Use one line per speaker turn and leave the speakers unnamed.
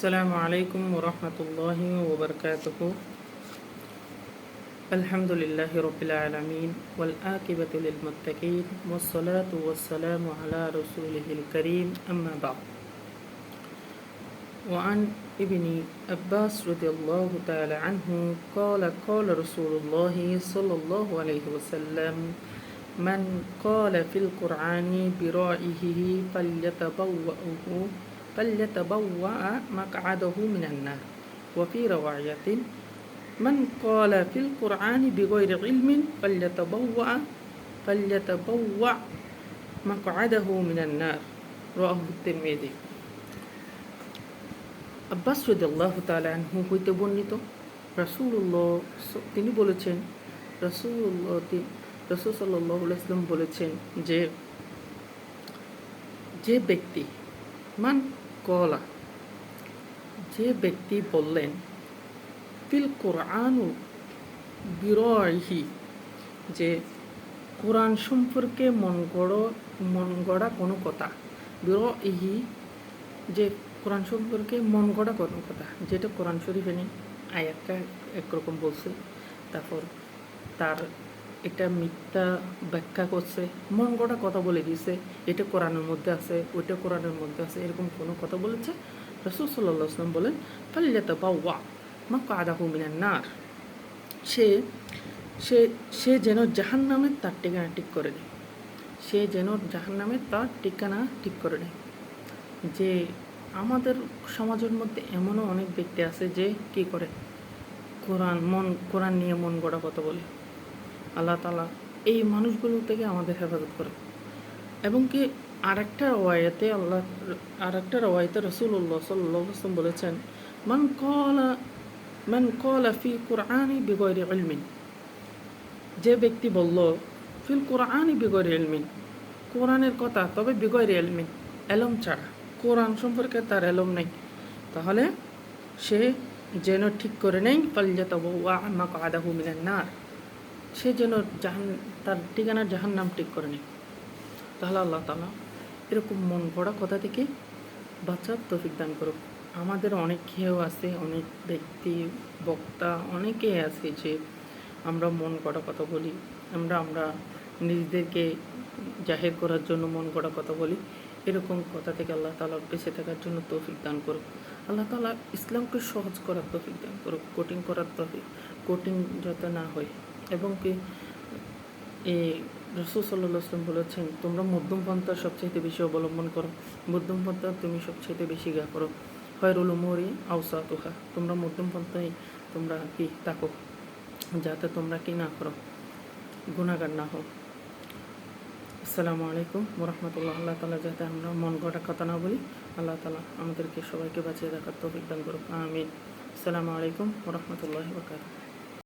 السلام عليكم ورحمة الله وبركاته. الحمد لله رب العالمين والعاقبة للمتقين والصلاة والسلام على رسوله الكريم أما بعد. وعن ابن عباس رضي الله تعالى عنه قال قال رسول الله صلى الله عليه وسلم من قال في القرآن برائه فليتبوأ مقعده من النار. وفي رواية من قال في القرآن بغير علم فليتبوأ مقعده من النار. رواه الترمذي. আব্বাস রাদিয়াল্লাহু তাআলা আনহু হইতে বর্ণিত, রাসূলুল্লাহ তিনি বলেছেন, রাসূল সাল্লাল্লাহু আলাইহি ওয়াসাল্লাম বলেছেন যে ব্যক্তি মান কলা, যে ব্যক্তি বললেন ফিল কোরআনু বিরয়হি, যে কোরআন সম্পর্কে মন গড়া কোনো কথা, বিরয়হি যে কোরআন সম্পর্কে মন গড়া কোনো কথা, যেটা কোরআন শরীফে নেই, আয়াতটা একরকম বলছে, তারপর তার এটা মিথ্যা ব্যাখ্যা করছে, মন গড়া কথা বলে দিয়েছে, এটা কোরআনের মধ্যে আছে, ওইটা কোরআনের মধ্যে আছে, এরকম কোনো কথা বলেছে, রাসূল সাল্লাল্লাহু আলাইহি ওয়াসাল্লাম বলেন ফালইয়াতাবাওয়া মাকআদাহু মিনান নার, সে যেন জাহান্নামের তার ঠিকানা ঠিক করে নেয়, সে যেন জাহান্নামের তার ঠিকানা ঠিক করে নেয়। যে আমাদের সমাজের মধ্যে এমনও অনেক ব্যক্তি আছে যে কি করে, কোরআন নিয়ে মন গড়া কথা বলে। আল্লাহ তাআলা এই মানুষগুলো থেকে আমাদের হেফাজত করে। এবং কি আরেকটা রওয়ায়াতে রাসূলুল্লাহ সাল্লাল্লাহু আলাইহি ওয়াসাল্লাম বলেছেন, মান ক্বালা ফি কুরআনি বিগয়রি ইলমিন, যে ব্যক্তি বলল ফিল কুরআনি বিগয়রি ইলমিন, কোরআনের কথা তবে বিগয়রি ইলমিন, এলম ছাড়া, কোরআন সম্পর্কে তার এলম নেই, তাহলে সে যেন ঠিক করে নেই ফালইয়াতাবাওয়া মাকআদাহু মিনান নার, সে যেন তার ঠিকানা জাহান্নাম ঠিক করে নেয়। তাহলে আল্লাহ তাআলা এরকম মন গড়া কথা থেকে বাঁচার তৌফিক দান করুক। আমাদের অনেক কেউ আছে, অনেক ব্যক্তি বক্তা অনেকেই আছে যে আমরা মন গড়া কথা বলি, আমরা নিজেদেরকে জাহির করার জন্য মন গড়া কথা বলি। এরকম কথা থেকে আল্লাহ তাআলা বেঁচে থাকার জন্য তৌফিক দান করুক। আল্লাহ তাআলা ইসলামকে সহজ করার তৌফিক দান করুক, কঠিন যাতে না হয়। এবং কি এই রাসূল সাল্লাল্লাহু আলাইহি ওয়াসাল্লাম বলেছেন, তোমরা মধ্যম পন্থা সবচাইতে বেশি অবলম্বন করো, মধ্যম পন্থা তুমি সবচাইতে বেশি গা করো। খায়রুল উমুরি আওসাতুহা, তোমরা মধ্যম পন্থায় তোমরা কি থাকো, যাতে তোমরা কি না করো, গুনাহগার না হও। আসসালামু আলাইকুম ওয়া রাহমাতুল্লাহ। আল্লাহ তাআলা যাতে আমরা মন গড়া কথা না বলি, আল্লাহ তাআলা আমাদেরকে সবাইকে বাঁচিয়ে রাখার তৌফিক দান করুক। আমিন। আসসালামু আলাইকুম ওয়া রাহমাতুল্লাহি ওয়া বারাকাতুহু।